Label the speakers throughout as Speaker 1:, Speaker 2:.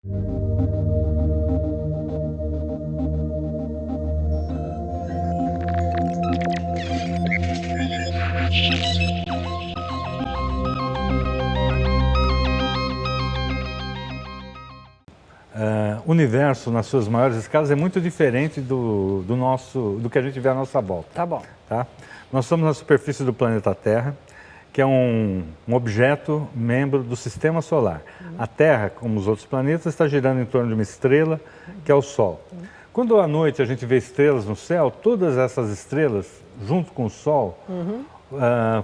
Speaker 1: O universo, nas suas maiores escalas, é muito diferente do que a gente vê à nossa volta.
Speaker 2: Tá bom.
Speaker 1: Tá? Nós estamos na superfície do planeta Terra, que é um objeto membro do Sistema Solar. A Terra, como os outros planetas, está girando em torno de uma estrela, que é o Sol. Quando à noite a gente vê estrelas no céu, todas essas estrelas, junto com o Sol,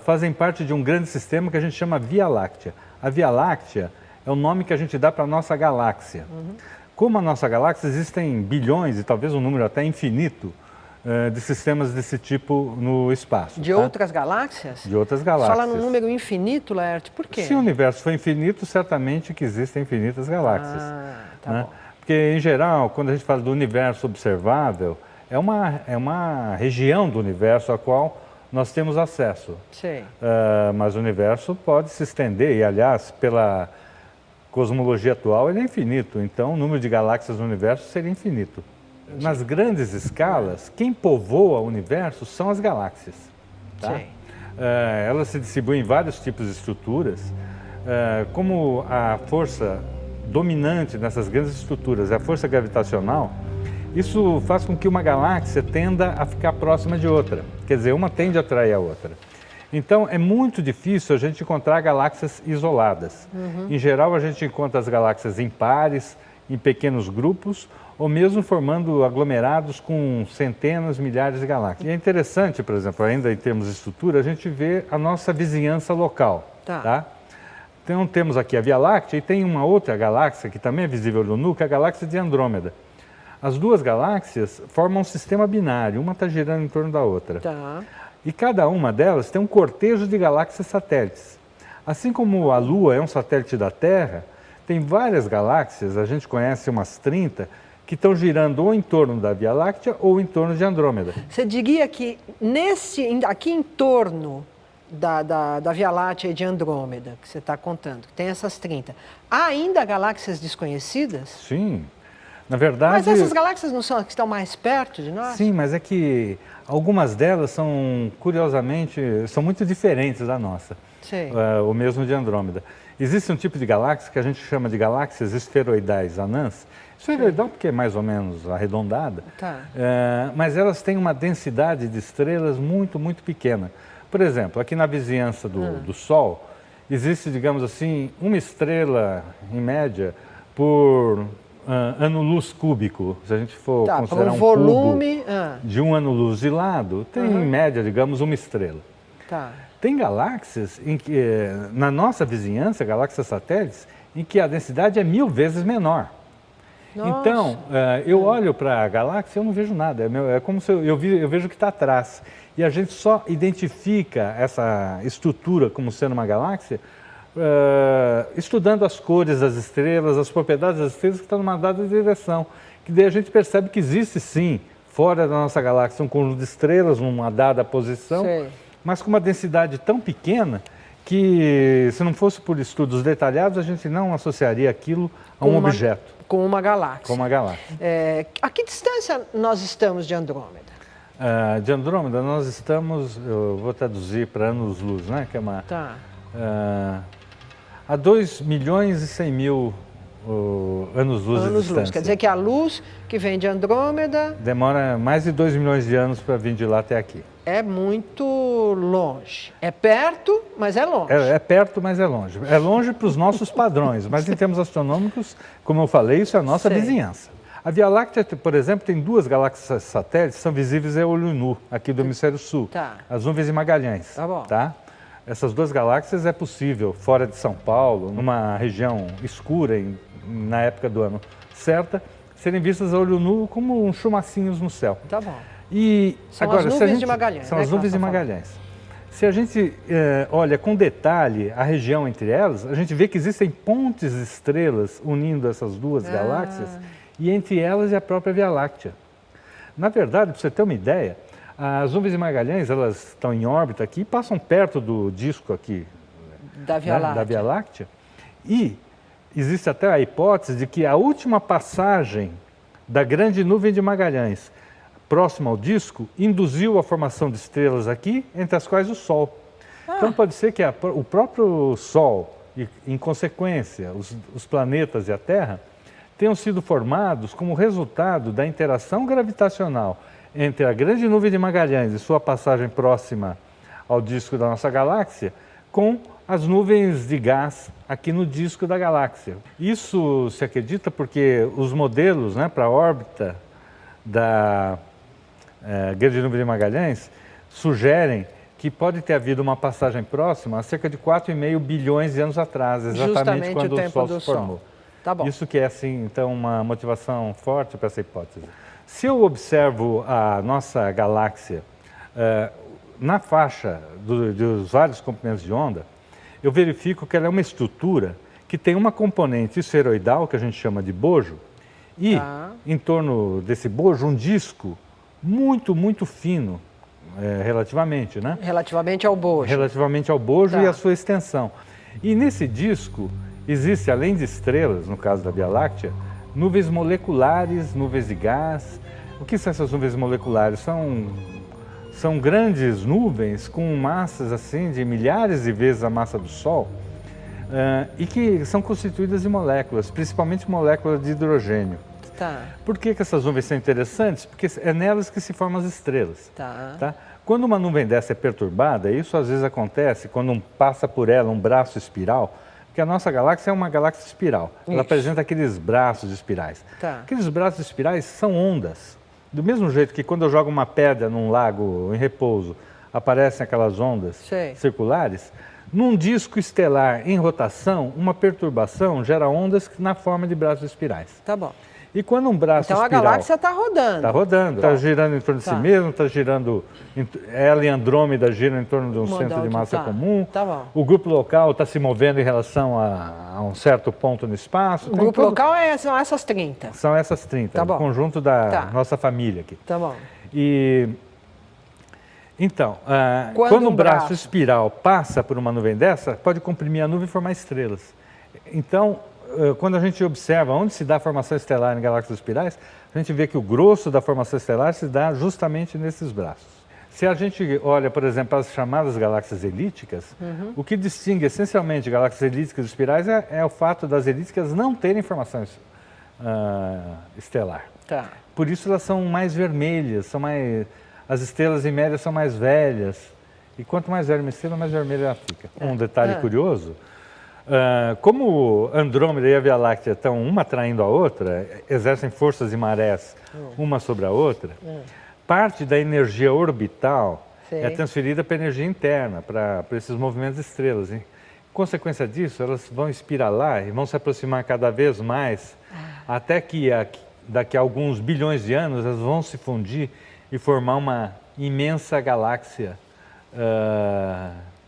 Speaker 1: fazem parte de um grande sistema que a gente chama Via Láctea. A Via Láctea é o nome que a gente dá para a nossa galáxia. Como a nossa galáxia, existem bilhões e talvez um número até infinito de sistemas desse tipo no espaço.
Speaker 2: De outras galáxias?
Speaker 1: De outras galáxias.
Speaker 2: Fala num número infinito, Laerte, por quê?
Speaker 1: Se o universo for infinito, certamente que existem infinitas galáxias.
Speaker 2: Tá bom.
Speaker 1: Porque, em geral, quando a gente fala do universo observável, é uma região do universo a qual nós temos acesso.
Speaker 2: Sim.
Speaker 1: Mas o universo pode se estender, e aliás, pela cosmologia atual, ele é infinito. Então, o número de galáxias no universo seria infinito. Nas grandes escalas, quem povoa o universo são as galáxias. Tá?
Speaker 2: Sim.
Speaker 1: Elas se distribuem em vários tipos de estruturas. Como a força dominante nessas grandes estruturas é a força gravitacional, isso faz com que uma galáxia tenda a ficar próxima de outra. Quer dizer, uma tende a atrair a outra. Então, é muito difícil a gente encontrar galáxias isoladas. Em geral, a gente encontra as galáxias em pares, em pequenos grupos, ou mesmo formando aglomerados com centenas, milhares de galáxias. E é interessante, por exemplo, ainda em termos de estrutura, a gente vê a nossa vizinhança local. Tá? Então, temos aqui a Via Láctea e tem uma outra galáxia que também é visível no olho nu, que é a galáxia de Andrômeda. As duas galáxias formam um sistema binário, uma está girando em torno da outra.
Speaker 2: Tá.
Speaker 1: E cada uma delas tem um cortejo de galáxias satélites. Assim como a Lua é um satélite da Terra, tem várias galáxias, a gente conhece umas 30, que estão girando ou em torno da Via Láctea ou em torno de Andrômeda.
Speaker 2: Você diria que aqui em torno da Via Láctea e de Andrômeda, que você está contando, que tem essas 30, há ainda galáxias desconhecidas?
Speaker 1: Sim. Na verdade...
Speaker 2: Mas essas galáxias não são as que estão mais perto de nós?
Speaker 1: Sim, mas é que algumas delas são, curiosamente, são muito diferentes da nossa.
Speaker 2: Sim.
Speaker 1: O mesmo de Andrômeda. Existe um tipo de galáxia que a gente chama de galáxias esferoidais anãs. Esferoidal porque é mais ou menos arredondada, mas elas têm uma densidade de estrelas muito, muito pequena. Por exemplo, aqui na vizinhança do Sol, existe, digamos assim, uma estrela, em média, por ano-luz cúbico. Se a gente for considerar um
Speaker 2: volume
Speaker 1: cubo de um ano-luz de lado, tem em média, digamos, uma estrela. Tem galáxias em que, na nossa vizinhança, galáxias satélites, em que a densidade é 1000 vezes menor.
Speaker 2: Nossa.
Speaker 1: Então, eu olho para a galáxia e eu não vejo nada. É como se eu vejo o que está atrás. E a gente só identifica essa estrutura como sendo uma galáxia estudando as cores das estrelas, as propriedades das estrelas que estão numa dada direção. Que daí a gente percebe que existe sim, fora da nossa galáxia, um conjunto de estrelas numa dada posição, mas com uma densidade tão pequena que, se não fosse por estudos detalhados, a gente não associaria aquilo a um objeto.
Speaker 2: Com uma galáxia.
Speaker 1: Com uma galáxia.
Speaker 2: A que distância nós estamos de Andrômeda?
Speaker 1: De Andrômeda nós estamos, eu vou traduzir para anos-luz, né? Que é uma, a 2 milhões e 100 mil anos-luz de distância.
Speaker 2: Quer dizer que a luz que vem de Andrômeda...
Speaker 1: demora mais de 2 milhões de anos para vir de lá até aqui.
Speaker 2: É muito longe. É perto, mas é longe.
Speaker 1: É perto, mas é longe. É longe para os nossos padrões, mas em termos astronômicos, como eu falei, isso é a nossa vizinhança. A Via Láctea, por exemplo, tem 2 galáxias satélites que são visíveis a olho nu, aqui do hemisfério sul. As Nuvens de Magalhães. Essas 2 galáxias é possível, fora de São Paulo, numa região escura, na época do ano certa, serem vistas a olho nu como chumacinhos no céu. E
Speaker 2: são
Speaker 1: agora,
Speaker 2: as nuvens de Magalhães.
Speaker 1: São as nuvens de Magalhães. Se a gente olha com detalhe a região entre elas, a gente vê que existem pontes de estrelas unindo essas 2 galáxias, e entre elas é a própria Via Láctea. Na verdade, para você ter uma ideia, as nuvens de Magalhães, elas estão em órbita aqui, passam perto do disco aqui
Speaker 2: da Via Láctea.
Speaker 1: Da Via Láctea, e existe até a hipótese de que a última passagem da grande nuvem de Magalhães, próxima ao disco, induziu a formação de estrelas aqui, entre as quais o Sol. Então pode ser que o próprio Sol, e em consequência os planetas e a Terra, tenham sido formados como resultado da interação gravitacional entre a grande nuvem de Magalhães e sua passagem próxima ao disco da nossa galáxia, com as nuvens de gás aqui no disco da galáxia. Isso se acredita porque os modelos, né, para a órbita da grande nuvem de Magalhães sugerem que pode ter havido uma passagem próxima há cerca de 4,5 bilhões de anos atrás, exatamente quando o Sol se formou.
Speaker 2: Tá bom.
Speaker 1: Isso que é, assim, então, uma motivação forte para essa hipótese. Se eu observo a nossa galáxia na faixa dos vários comprimentos de onda, eu verifico que ela é uma estrutura que tem uma componente esferoidal, que a gente chama de bojo, e em torno desse bojo um disco muito, muito fino, relativamente, né?
Speaker 2: Relativamente ao bojo.
Speaker 1: Relativamente ao bojo e à sua extensão. E nesse disco existe, além de estrelas, no caso da Via Láctea, nuvens moleculares, nuvens de gás. O que são essas nuvens moleculares? São grandes nuvens com massas assim de milhares de vezes a massa do Sol e que são constituídas de moléculas, principalmente moléculas de hidrogênio. Por que essas nuvens são interessantes? Porque é nelas que se formam as estrelas. Quando uma nuvem dessa é perturbada, isso às vezes acontece quando passa por ela um braço espiral, porque a nossa galáxia é uma galáxia espiral. Ela apresenta aqueles braços espirais. Aqueles braços espirais são ondas. Do mesmo jeito que quando eu jogo uma pedra num lago em repouso, aparecem aquelas ondas circulares, num disco estelar em rotação, uma perturbação gera ondas na forma de braços espirais.
Speaker 2: Tá bom.
Speaker 1: E quando um braço espiral...
Speaker 2: Então a galáxia está rodando.
Speaker 1: Está rodando, está girando em torno de si mesmo, está girando... Ela e Andrômeda giram em torno de um centro de massa comum.
Speaker 2: Tá bom.
Speaker 1: O grupo local está se movendo em relação a um certo ponto no espaço.
Speaker 2: O grupo local são essas 30.
Speaker 1: São essas 30,
Speaker 2: o
Speaker 1: conjunto da nossa família aqui.
Speaker 2: Tá bom.
Speaker 1: E... Então, quando um braço espiral passa por uma nuvem dessa, pode comprimir a nuvem e formar estrelas. Então, quando a gente observa onde se dá a formação estelar em galáxias espirais, a gente vê que o grosso da formação estelar se dá justamente nesses braços. Se a gente olha, por exemplo, as chamadas galáxias elípticas, o que distingue essencialmente galáxias elípticas e espirais é o fato das elípticas não terem formação estelar. Por isso elas são mais vermelhas, as estrelas em média são mais velhas. E quanto mais velha uma estrela, mais vermelha ela fica. Um detalhe curioso... como Andrômeda e a Via Láctea estão uma atraindo a outra, exercem forças de marés uma sobre a outra, parte da energia orbital é transferida para a energia interna, para esses movimentos de estrelas. Em consequência disso, elas vão espiralar e vão se aproximar cada vez mais, até que daqui a alguns bilhões de anos elas vão se fundir e formar uma imensa galáxia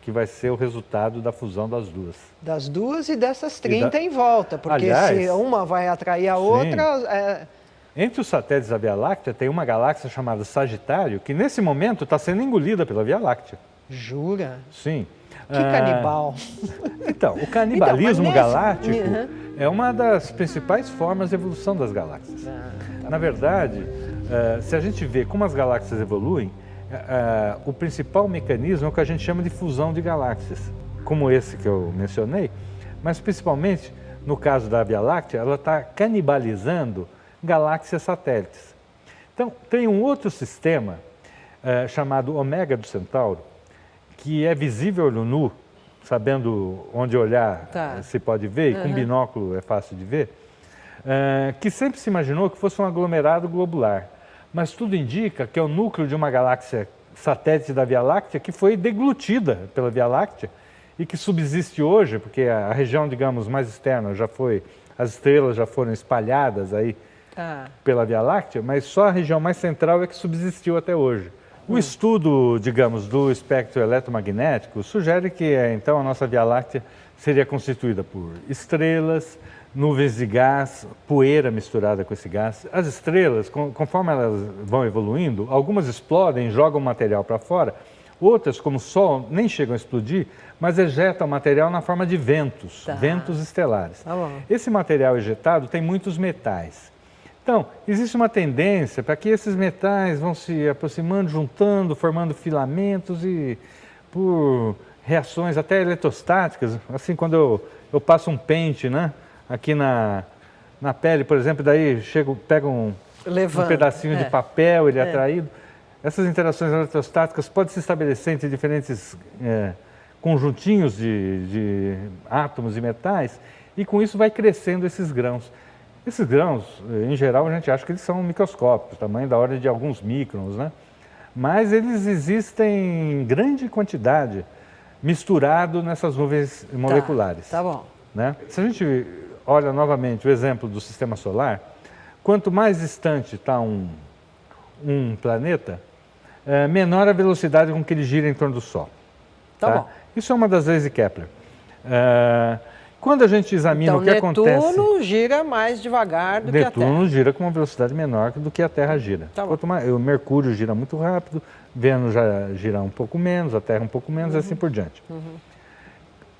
Speaker 1: que vai ser o resultado da fusão das duas.
Speaker 2: Das duas e dessas 30 em volta, porque se uma vai atrair a outra...
Speaker 1: Entre os satélites da Via Láctea tem uma galáxia chamada Sagitário, que nesse momento está sendo engolida pela Via Láctea.
Speaker 2: Jura?
Speaker 1: Sim.
Speaker 2: Que canibal.
Speaker 1: Então, o canibalismo galáctico é uma das principais formas de evolução das galáxias. Na verdade, se a gente vê como as galáxias evoluem, o principal mecanismo é o que a gente chama de fusão de galáxias, como esse que eu mencionei, mas principalmente, no caso da Via Láctea, ela está canibalizando galáxias satélites. Então, tem um outro sistema chamado Ômega do Centauro, que é visível olho nu, sabendo onde olhar se pode ver, e com binóculo é fácil de ver, que sempre se imaginou que fosse um aglomerado globular. Mas tudo indica que é o núcleo de uma galáxia satélite da Via Láctea que foi deglutida pela Via Láctea e que subsiste hoje, porque a região, digamos, mais externa as estrelas já foram espalhadas aí pela Via Láctea, mas só a região mais central é que subsistiu até hoje. O estudo, digamos, do espectro eletromagnético sugere que, então, a nossa Via Láctea seria constituída por estrelas, nuvens de gás, poeira misturada com esse gás. As estrelas, conforme elas vão evoluindo, algumas explodem, jogam material para fora, Outras, como o Sol, nem chegam a explodir, mas ejetam material na forma de ventos, ventos estelares.
Speaker 2: Tá bom.
Speaker 1: Esse material ejetado tem muitos metais. Então, existe uma tendência para que esses metais vão se aproximando, juntando, formando filamentos e por reações até eletrostáticas, assim quando eu passo um pente, né, aqui na pele, por exemplo, daí pego um pedacinho de papel, ele é atraído. Essas interações eletrostáticas podem se estabelecer entre diferentes conjuntinhos de átomos e metais, e com isso vai crescendo esses grãos. Esses grãos, em geral, a gente acha que eles são microscópicos, tamanho da ordem de alguns microns, né? Mas eles existem em grande quantidade, misturado nessas nuvens moleculares.
Speaker 2: Tá bom.
Speaker 1: Né? Se a gente olha novamente o exemplo do sistema solar, quanto mais distante está um planeta, menor a velocidade com que ele gira em torno do Sol.
Speaker 2: Tá bom.
Speaker 1: Isso é uma das leis de Kepler. Quando a gente examina o que acontece...
Speaker 2: Netuno gira mais devagar do que a Terra.
Speaker 1: Netuno gira com uma velocidade menor do que a Terra gira.
Speaker 2: Tá bom.
Speaker 1: O Mercúrio gira muito rápido, Vênus já gira um pouco menos, a Terra um pouco menos, e assim por diante.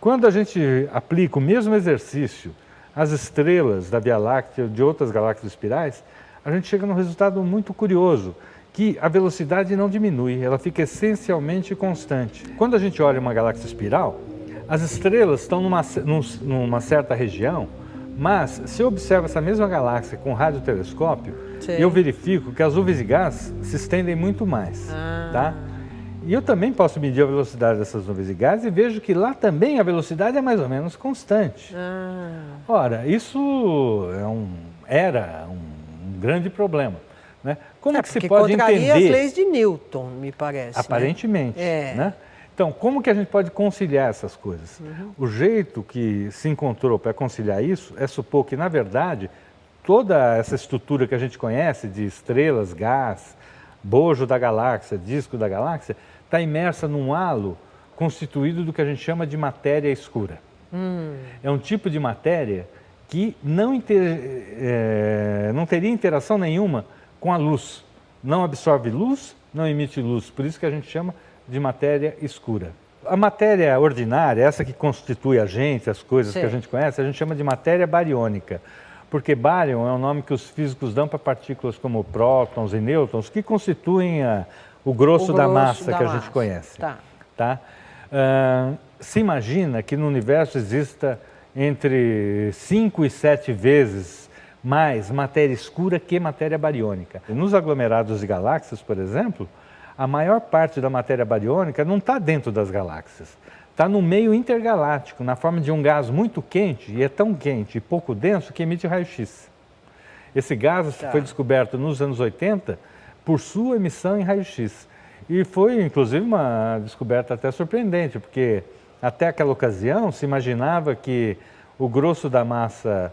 Speaker 1: Quando a gente aplica o mesmo exercício às estrelas da Via Láctea ou de outras galáxias espirais, a gente chega num resultado muito curioso, que a velocidade não diminui, ela fica essencialmente constante. Quando a gente olha uma galáxia espiral, as estrelas estão numa certa região, mas se eu observo essa mesma galáxia com radiotelescópio, eu verifico que as nuvens de gás se estendem muito mais. Tá? E eu também posso medir a velocidade dessas nuvens de gás e vejo que lá também a velocidade é mais ou menos constante. Ora, isso era um grande problema. Né? Como que se pode entender?
Speaker 2: As leis de Newton, me parece.
Speaker 1: Aparentemente. Né? Então, como que a gente pode conciliar essas coisas? O jeito que se encontrou para conciliar isso é supor que, na verdade, toda essa estrutura que a gente conhece de estrelas, gás, bojo da galáxia, disco da galáxia, está imersa num halo constituído do que a gente chama de matéria escura. É um tipo de matéria que não teria interação nenhuma com a luz. Não absorve luz, não emite luz. Por isso que a gente chama de matéria escura. A matéria ordinária, essa que constitui a gente, as coisas que a gente conhece, a gente chama de matéria bariônica. Porque bárion é um nome que os físicos dão para partículas como prótons e nêutrons, que constituem o grosso da massa que a gente conhece. Tá? Se imagina que no universo exista entre 5 e 7 vezes mais matéria escura que matéria bariônica. Nos aglomerados de galáxias, por exemplo, a maior parte da matéria bariônica não está dentro das galáxias. Está no meio intergaláctico, na forma de um gás muito quente, e é tão quente e pouco denso que emite raio-x. Esse gás foi descoberto nos anos 80 por sua emissão em raio-x. E foi, inclusive, uma descoberta até surpreendente, porque até aquela ocasião se imaginava que o grosso da massa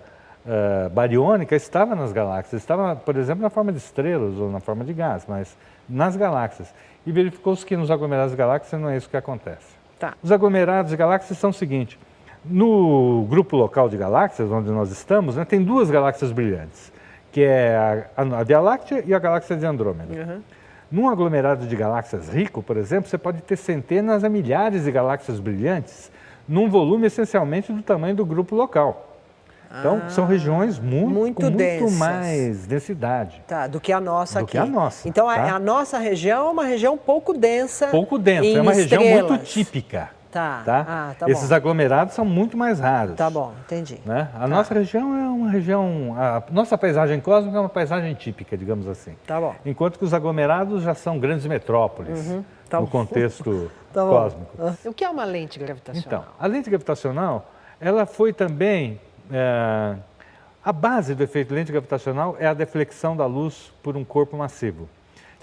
Speaker 1: bariônica estava nas galáxias, estava, por exemplo, na forma de estrelas ou na forma de gás, mas nas galáxias. E verificou-se que nos aglomerados de galáxias não é isso que acontece. Os aglomerados de galáxias são o seguinte: no grupo local de galáxias, onde nós estamos, né, tem duas galáxias brilhantes, que é a Via Láctea e a galáxia de Andrômeda. Num aglomerado de galáxias rico, por exemplo, você pode ter centenas a milhares de galáxias brilhantes num volume essencialmente do tamanho do grupo local. Então, são regiões com muito mais densidade.
Speaker 2: Do que a nossa aqui.
Speaker 1: Do que a nossa.
Speaker 2: Então, a nossa região é uma região pouco densa.
Speaker 1: Pouco densa, é uma região muito típica.
Speaker 2: Tá
Speaker 1: Esses aglomerados são muito mais raros.
Speaker 2: Tá bom, entendi.
Speaker 1: Né? A nossa região é uma região... A nossa paisagem cósmica é uma paisagem típica, digamos assim.
Speaker 2: Tá bom.
Speaker 1: Enquanto que os aglomerados já são grandes metrópoles, no contexto cósmico.
Speaker 2: O que é uma lente gravitacional?
Speaker 1: Então, a lente gravitacional, ela foi também... a base do efeito lente gravitacional é a deflexão da luz por um corpo massivo,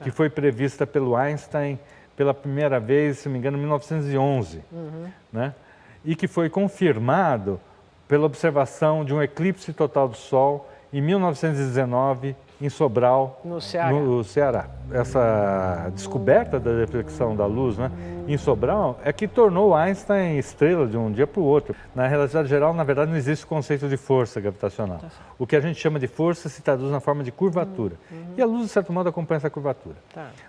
Speaker 1: que foi prevista pelo Einstein pela primeira vez, se não me engano, em 1911, né? E que foi confirmado pela observação de um eclipse total do Sol em 1919, em Sobral, no Ceará. Essa descoberta da deflexão da luz, né, em Sobral é que tornou Einstein estrela de um dia para o outro. Na relatividade geral, na verdade, não existe o conceito de força gravitacional. O que a gente chama de força se traduz na forma de curvatura. E a luz, de certo modo, acompanha essa curvatura.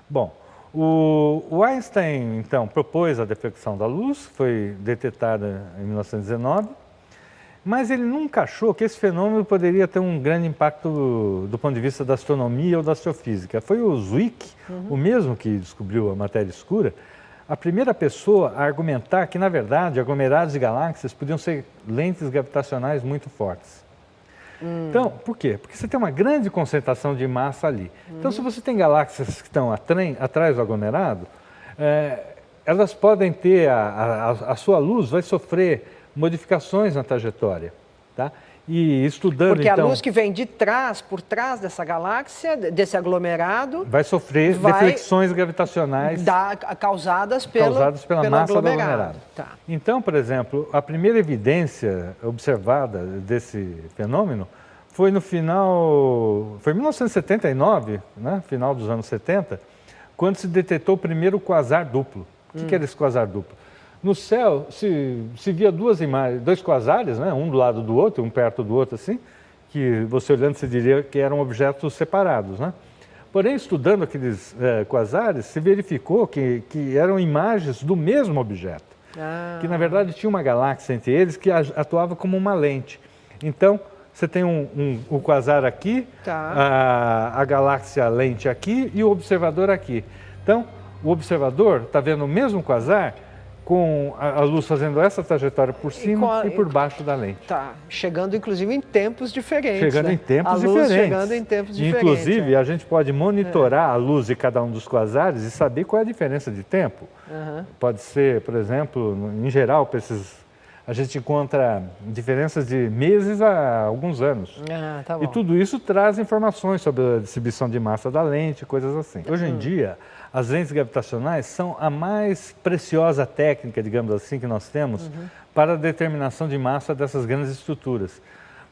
Speaker 1: Bom, O Einstein, então, propôs a deflexão da luz, foi detetada em 1919, mas ele nunca achou que esse fenômeno poderia ter um grande impacto do ponto de vista da astronomia ou da astrofísica. Foi o Zwick, o mesmo que descobriu a matéria escura, a primeira pessoa a argumentar que, na verdade, aglomerados de galáxias podiam ser lentes gravitacionais muito fortes. Então, por quê? Porque você tem uma grande concentração de massa ali. Então, se você tem galáxias que estão atrás do aglomerado, elas podem ter, a sua luz vai sofrer modificações na trajetória, tá? E estudando,
Speaker 2: Porque
Speaker 1: então,
Speaker 2: a luz que vem de trás, por trás dessa galáxia, desse aglomerado,
Speaker 1: vai sofrer deflexões gravitacionais
Speaker 2: causadas
Speaker 1: pela massa do aglomerado.
Speaker 2: Tá.
Speaker 1: Então, por exemplo, a primeira evidência observada desse fenômeno foi no final, foi em 1979, né, final dos anos 70, quando se detectou o primeiro quasar duplo. O que era esse quasar duplo? No céu se via duas imagens, dois quasares, né, um do lado do outro, um perto do outro assim, que você olhando se diria que eram objetos separados, né? Porém, estudando aqueles quasares, se verificou que eram imagens do mesmo objeto, que na verdade tinha uma galáxia entre eles que atuava como uma lente. Então, você tem o quasar aqui, a galáxia lente aqui e o observador aqui. Então, o observador está vendo o mesmo quasar com a luz fazendo essa trajetória por cima e por baixo da lente.
Speaker 2: Tá, chegando inclusive em tempos diferentes.
Speaker 1: Chegando em tempos diferentes.
Speaker 2: A luz chegando em tempos diferentes.
Speaker 1: Inclusive, a gente pode monitorar a luz de cada um dos quasares e saber qual é a diferença de tempo. Pode ser, por exemplo, em geral, a gente encontra diferenças de meses a alguns anos.
Speaker 2: Tá bom.
Speaker 1: E tudo isso traz informações sobre a distribuição de massa da lente, coisas assim. Hoje em dia, as lentes gravitacionais são a mais preciosa técnica, digamos assim, que nós temos para a determinação de massa dessas grandes estruturas.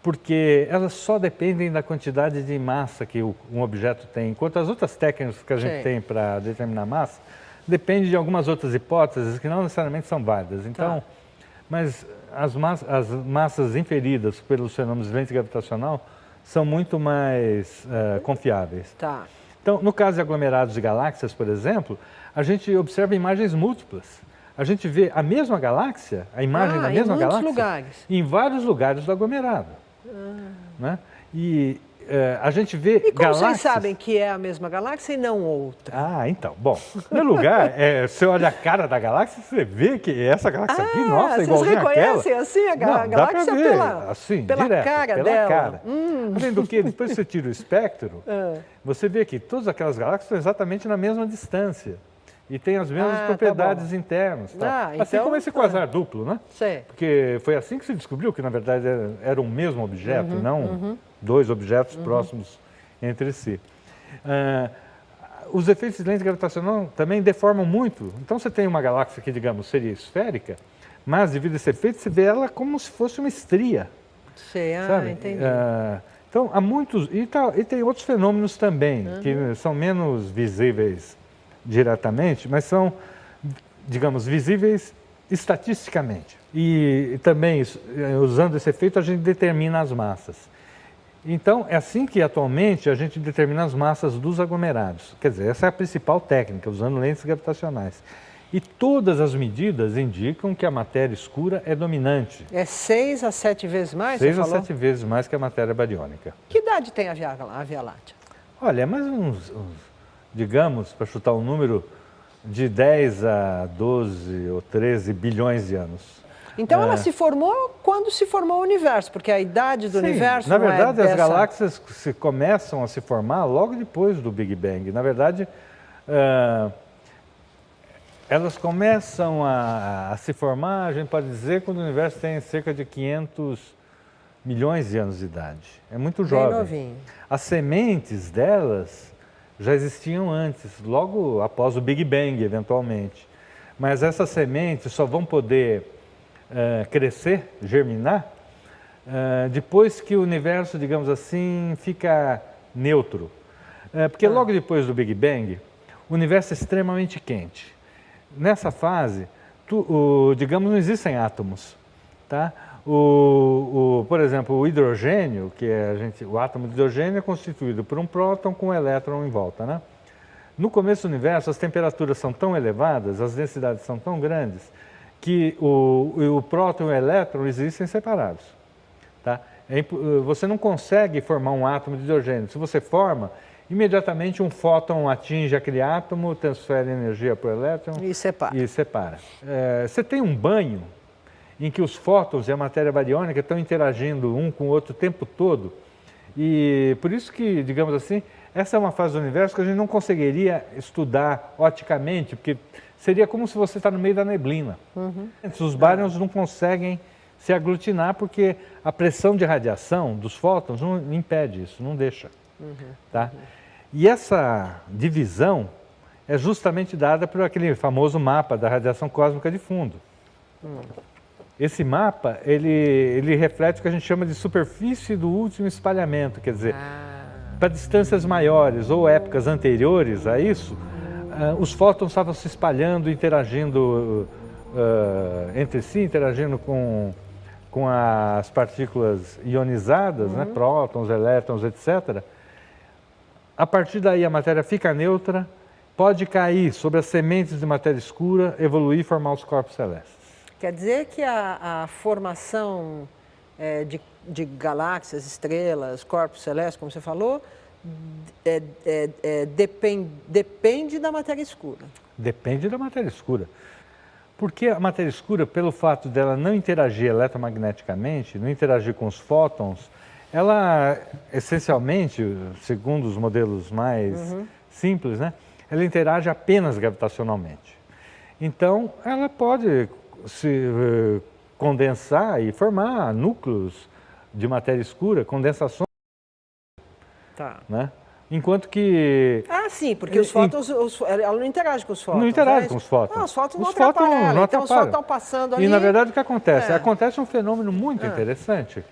Speaker 1: Porque elas só dependem da quantidade de massa que um objeto tem, enquanto as outras técnicas que a gente tem para determinar massa dependem de algumas outras hipóteses que não necessariamente são válidas. Então, mas as massas inferidas pelos fenômenos de lente gravitacional são muito mais confiáveis.
Speaker 2: Tá.
Speaker 1: Então, no caso de aglomerados de galáxias, por exemplo, a gente observa imagens múltiplas. A gente vê a mesma galáxia, a imagem da mesma galáxia, em vários lugares do aglomerado. Né? E a gente vê
Speaker 2: galáxias... E como
Speaker 1: galáxias...
Speaker 2: vocês sabem que é a mesma galáxia e não outra?
Speaker 1: Então, bom, em primeiro lugar, você olha a cara da galáxia, você vê que essa galáxia aqui, nossa, é igualzinha àquela. Vocês reconhecem
Speaker 2: assim a galáxia pela
Speaker 1: direto,
Speaker 2: cara
Speaker 1: pela
Speaker 2: dela?
Speaker 1: Cara. Além do que, depois que você tira o espectro, você vê que todas aquelas galáxias estão exatamente na mesma distância. E tem as mesmas propriedades internas. Assim como esse quasar duplo, né?
Speaker 2: Sei.
Speaker 1: Porque foi assim que se descobriu que, na verdade, era um mesmo objeto, e não dois objetos próximos entre si. Os efeitos de lente gravitacional também deformam muito. Então, você tem uma galáxia que, digamos, seria esférica, mas, devido a esse efeito, você vê ela como se fosse uma estria.
Speaker 2: Sei,
Speaker 1: sabe?
Speaker 2: Entendi.
Speaker 1: Então, há muitos... E tem outros fenômenos também, que são menos visíveis diretamente, mas são, digamos, visíveis estatisticamente. E também, usando esse efeito, a gente determina as massas. Então, é assim que atualmente a gente determina as massas dos aglomerados. Quer dizer, essa é a principal técnica, usando lentes gravitacionais. E todas as medidas indicam que a matéria escura é dominante.
Speaker 2: É 6 a 7 vezes mais,
Speaker 1: 6 a 7 vezes mais que a matéria bariônica.
Speaker 2: Que idade tem a Via Láctea?
Speaker 1: Olha, é mais digamos, para chutar um número, de 10 a 12 ou 13 bilhões de anos.
Speaker 2: Então ela se formou quando se formou o universo, porque a idade do universo
Speaker 1: na verdade,
Speaker 2: não é
Speaker 1: as galáxias começam a se formar logo depois do Big Bang. Na verdade, elas começam a se formar, a gente pode dizer, quando o universo tem cerca de 500 milhões de anos de idade. É muito jovem.
Speaker 2: Bem novinho.
Speaker 1: As sementes delas já existiam antes, logo após o Big Bang, eventualmente. Mas essas sementes só vão poder crescer, germinar, depois que o universo, digamos assim, fica neutro. Porque logo depois do Big Bang, o universo é extremamente quente. Nessa fase, digamos, não existem átomos. Tá? Por exemplo, o hidrogênio, o átomo de hidrogênio é constituído por um próton com um elétron em volta. Né? No começo do universo, as temperaturas são tão elevadas, as densidades são tão grandes, que o próton e o elétron existem separados. Tá? Você não consegue formar um átomo de hidrogênio. Se você forma, imediatamente um fóton atinge aquele átomo, transfere energia para o elétron
Speaker 2: E separa.
Speaker 1: Você tem um banho em que os fótons e a matéria bariônica estão interagindo um com o outro o tempo todo. E por isso que, digamos assim, essa é uma fase do universo que a gente não conseguiria estudar oticamente, porque seria como se você está no meio da neblina. Os bárions não conseguem se aglutinar porque a pressão de radiação dos fótons não impede isso, não deixa. Tá? E essa divisão é justamente dada por aquele famoso mapa da radiação cósmica de fundo. Esse mapa, ele reflete o que a gente chama de superfície do último espalhamento, quer dizer, para distâncias maiores ou épocas anteriores a isso, os fótons estavam se espalhando, interagindo entre si, interagindo com as partículas ionizadas, né, prótons, elétrons, etc. A partir daí a matéria fica neutra, pode cair sobre as sementes de matéria escura, evoluir e formar os corpos celestes.
Speaker 2: Quer dizer que a formação de galáxias, estrelas, corpos celestes, como você falou, depende da matéria escura.
Speaker 1: Depende da matéria escura. Porque a matéria escura, pelo fato dela não interagir eletromagneticamente, não interagir com os fótons, ela, essencialmente, segundo os modelos mais simples, né, ela interage apenas gravitacionalmente. Então, ela pode se condensar e formar núcleos de matéria escura, condensações.
Speaker 2: Tá.
Speaker 1: Né? Enquanto que...
Speaker 2: sim, porque os fótons, ela não interage com os fótons.
Speaker 1: Não interage com os fótons.
Speaker 2: Não, os fótons não atrapalham ela, então os fótons estão passando ali.
Speaker 1: E, na verdade, o que acontece? Acontece um fenômeno muito interessante.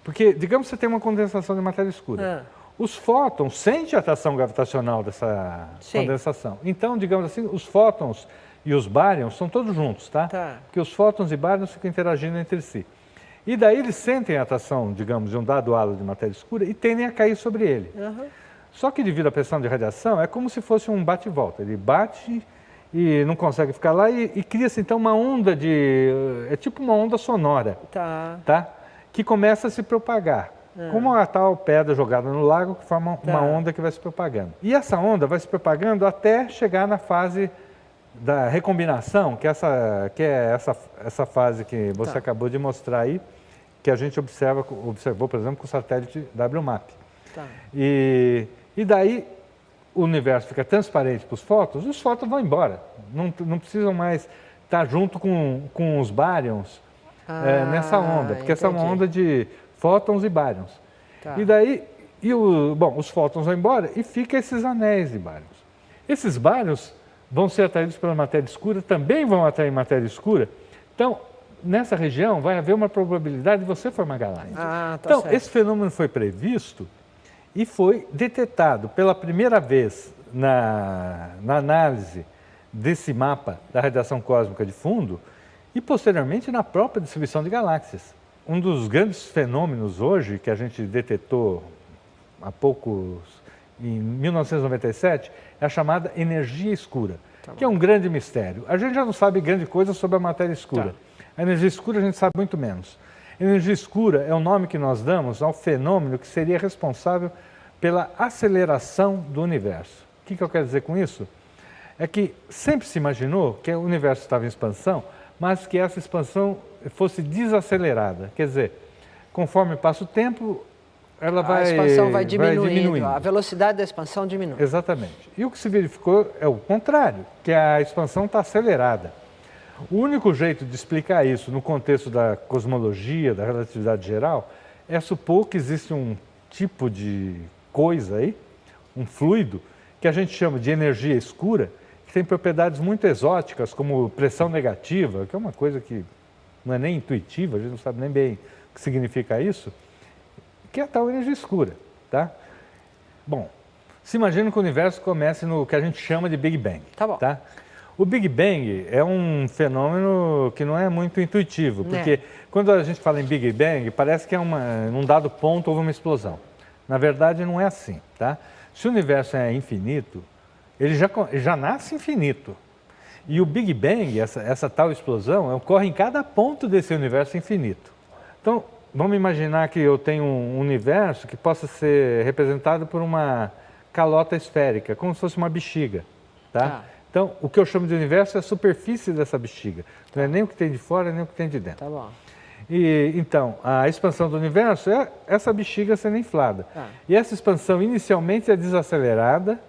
Speaker 1: Porque, digamos que você tem uma condensação de matéria escura. Os fótons sentem a atração gravitacional dessa condensação. Então, digamos assim, os fótons e os bárions são todos juntos, tá? Porque os fótons e bárions ficam interagindo entre si. E daí eles sentem a atração, digamos, de um dado halo de matéria escura e tendem a cair sobre ele. Só que devido à pressão de radiação, é como se fosse um bate e volta. Ele bate e não consegue ficar lá e cria-se então uma onda é tipo uma onda sonora, tá? Que começa a se propagar. Como a tal pedra jogada no lago que forma uma onda que vai se propagando. E essa onda vai se propagando até chegar na fase da recombinação, que é essa fase que você acabou de mostrar aí, que a gente observou, por exemplo, com o satélite WMAP. E daí o universo fica transparente para os fótons vão embora, não precisam mais estar junto com os bárions nessa onda, porque essa é uma onda de fótons e bárions. E daí, os fótons vão embora e fica esses anéis de bárions. Esses bárions vão ser atraídos pela matéria escura, também vão atrair matéria escura. Então, nessa região vai haver uma probabilidade de você formar galáxias. Então,
Speaker 2: certo.
Speaker 1: Esse fenômeno foi previsto e foi detetado pela primeira vez na análise desse mapa da radiação cósmica de fundo e, posteriormente, na própria distribuição de galáxias. Um dos grandes fenômenos hoje, que a gente detetou há poucos, em 1997, é a chamada energia escura, que é um grande mistério. A gente já não sabe grande coisa sobre a matéria escura. A energia escura a gente sabe muito menos. Energia escura é o nome que nós damos ao fenômeno que seria responsável pela aceleração do universo. O que eu quero dizer com isso? É que sempre se imaginou que o universo estava em expansão, mas que essa expansão fosse desacelerada. Quer dizer, conforme passa o tempo, a
Speaker 2: expansão vai diminuindo, a velocidade da expansão diminui.
Speaker 1: Exatamente. E o que se verificou é o contrário, que a expansão está acelerada. O único jeito de explicar isso no contexto da cosmologia, da relatividade geral, é supor que existe um tipo de coisa aí, um fluido, que a gente chama de energia escura, que tem propriedades muito exóticas, como pressão negativa, que é uma coisa que não é nem intuitiva, a gente não sabe nem bem o que significa isso, que é a tal energia escura, tá? Bom, se imagina que o universo comece no que a gente chama de Big Bang, tá? O Big Bang é um fenômeno que não é muito intuitivo, porque quando a gente fala em Big Bang, parece que num dado ponto houve uma explosão. Na verdade, não é assim, tá? Se o universo é infinito, ele já nasce infinito. E o Big Bang, essa tal explosão, ocorre em cada ponto desse universo infinito. Então, vamos imaginar que eu tenho um universo que possa ser representado por uma calota esférica, como se fosse uma bexiga, tá? Então, o que eu chamo de universo é a superfície dessa bexiga. Não é nem o que tem de fora, nem o que tem de dentro.
Speaker 2: Tá bom.
Speaker 1: E, então, a expansão do universo é essa bexiga sendo inflada. E essa expansão inicialmente é desacelerada.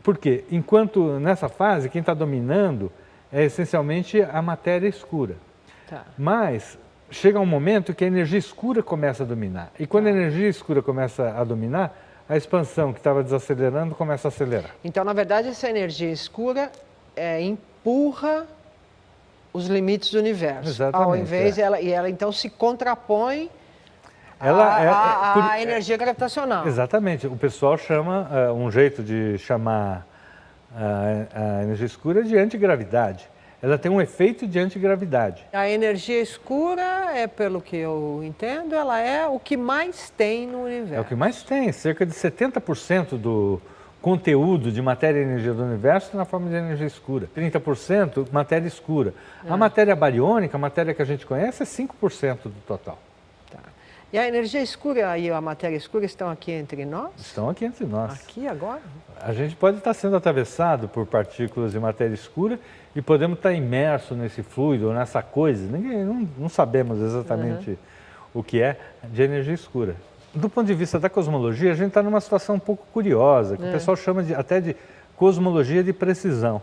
Speaker 1: Por quê? Enquanto nessa fase, quem está dominando é essencialmente a matéria escura. Mas chega um momento que a energia escura começa a dominar. E quando a energia escura começa a dominar, a expansão que estava desacelerando começa a acelerar.
Speaker 2: Então, na verdade, essa energia escura empurra os limites do universo.
Speaker 1: Exatamente.
Speaker 2: Ao invés ela então se contrapõe à energia gravitacional.
Speaker 1: Exatamente. O pessoal chama, um jeito de chamar a energia escura de antigravidade. Ela tem um efeito de antigravidade.
Speaker 2: A energia escura, pelo que eu entendo, ela é o que mais tem no universo.
Speaker 1: É o que mais tem. Cerca de 70% do conteúdo de matéria e energia do universo na forma de energia escura. 30% matéria escura. A matéria bariônica, a matéria que a gente conhece, é 5% do total.
Speaker 2: E a energia escura e a matéria escura estão aqui entre nós?
Speaker 1: Estão aqui entre nós.
Speaker 2: Aqui agora?
Speaker 1: A gente pode estar sendo atravessado por partículas de matéria escura e podemos estar imersos nesse fluido, nessa coisa. Não sabemos exatamente o que é de energia escura. Do ponto de vista da cosmologia, a gente está numa situação um pouco curiosa, que o pessoal chama até de cosmologia de precisão.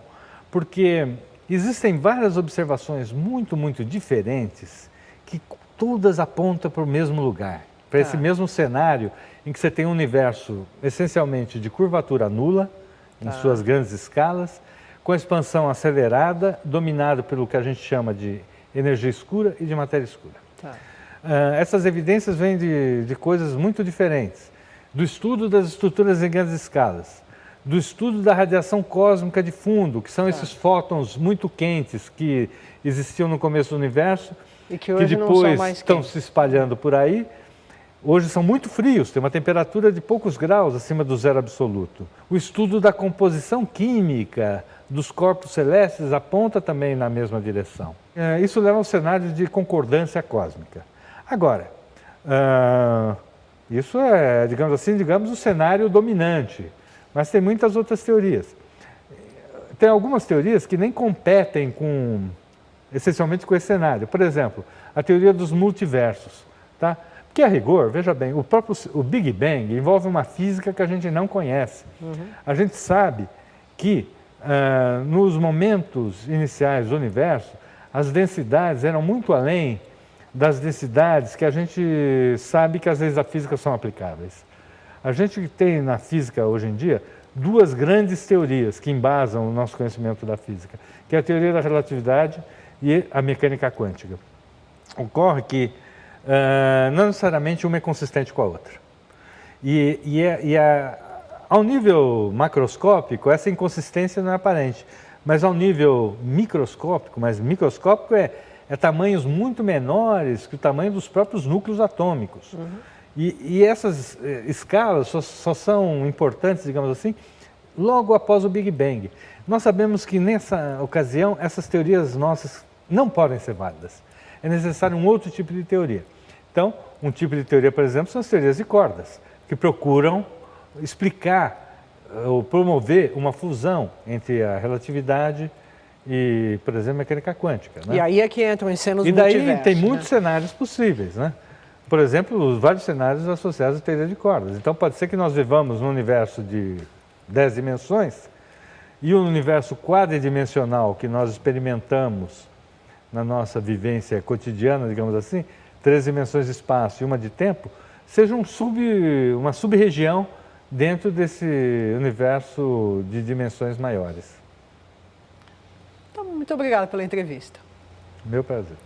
Speaker 1: Porque existem várias observações muito, muito diferentes que todas apontam para o mesmo lugar, para esse mesmo cenário em que você tem um universo essencialmente de curvatura nula, em suas grandes escalas, com a expansão acelerada, dominado pelo que a gente chama de energia escura e de matéria escura. Essas evidências vêm de coisas muito diferentes. Do estudo das estruturas em grandes escalas, do estudo da radiação cósmica de fundo, que são esses fótons muito quentes que existiam no começo do universo,
Speaker 2: e que hoje
Speaker 1: depois estão se espalhando por aí. Hoje são muito frios, tem uma temperatura de poucos graus acima do zero absoluto. O estudo da composição química dos corpos celestes aponta também na mesma direção. Isso leva ao cenário de concordância cósmica. Agora, isso é, digamos, o cenário dominante, mas tem muitas outras teorias. Tem algumas teorias que nem competem essencialmente com esse cenário. Por exemplo, a teoria dos multiversos, tá? Porque, a rigor, veja bem, o Big Bang envolve uma física que a gente não conhece. A gente sabe que, nos momentos iniciais do universo, as densidades eram muito além das densidades que a gente sabe que, às vezes, a física são aplicáveis. A gente tem, na física, hoje em dia, duas grandes teorias que embasam o nosso conhecimento da física, que é a teoria da relatividade e a mecânica quântica. Ocorre que não necessariamente uma é consistente com a outra. Ao nível macroscópico, essa inconsistência não é aparente, mas ao nível microscópico, é tamanhos muito menores que o tamanho dos próprios núcleos atômicos. E essas escalas só são importantes, digamos assim, logo após o Big Bang. Nós sabemos que, nessa ocasião, essas teorias nossas não podem ser válidas. É necessário um outro tipo de teoria. Então, um tipo de teoria, por exemplo, são as teorias de cordas, que procuram explicar ou promover uma fusão entre a relatividade e, por exemplo, a mecânica quântica.
Speaker 2: E aí é que entram em cena os multiversos.
Speaker 1: E daí tem muitos cenários possíveis, né? Por exemplo, vários cenários associados à teoria de cordas. Então, pode ser que nós vivamos num universo de 10 dimensões e o universo quadridimensional que nós experimentamos na nossa vivência cotidiana, digamos assim, 3 dimensões de espaço e uma de tempo, seja uma sub-região dentro desse universo de dimensões maiores.
Speaker 2: Então, muito obrigada pela entrevista.
Speaker 1: Meu prazer.